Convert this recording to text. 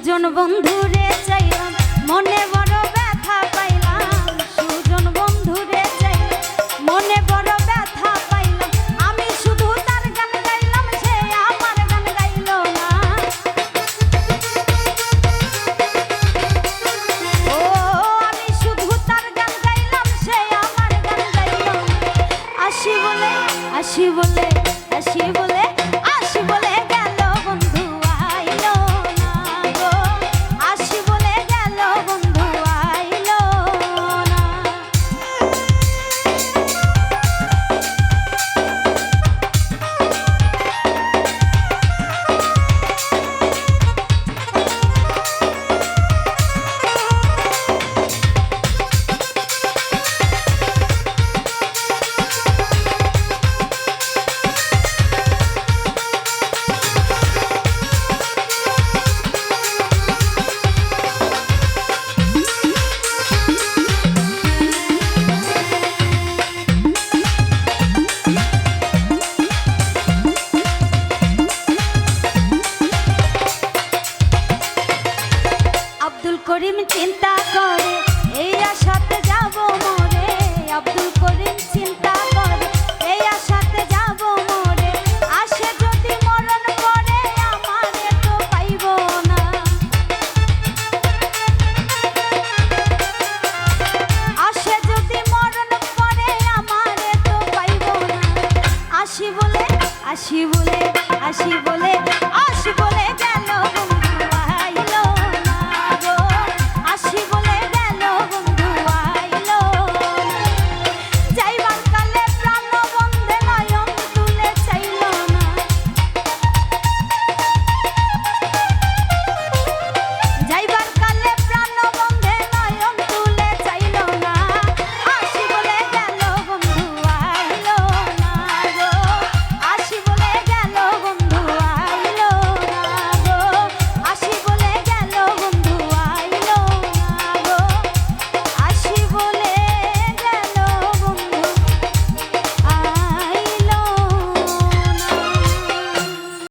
সুজন বন্ধুরে চাইলাম মনে বড় ব্যথা পাইলাম, সুজন বন্ধুরে চাইলাম মনে বড় ব্যথা পাইলাম। আমি শুধু তার গান গাইলাম, সে আমার গান গাইল না। ও আমি শুধু তার গান গাইলাম, সে আমার গান গাইল না। আসি বলে আসি বলে আসি বলে আসি বলে গেল বন্ধু আইলো না গো, আসি বলে গেল বন্ধু আইলো না। আব্দুল করিম চিন্তা করে এই আশাতে যাব মরে, আব্দুল করিম চিন্তা করে এই আশাতে যাব মরে। আসে যদি মরণ করে আমারে তো পাইব না, আসে যদি মরণ করে আমারে তো পাইব না। আসি বলে আসি বলে আসি বলে আসি বলে গেল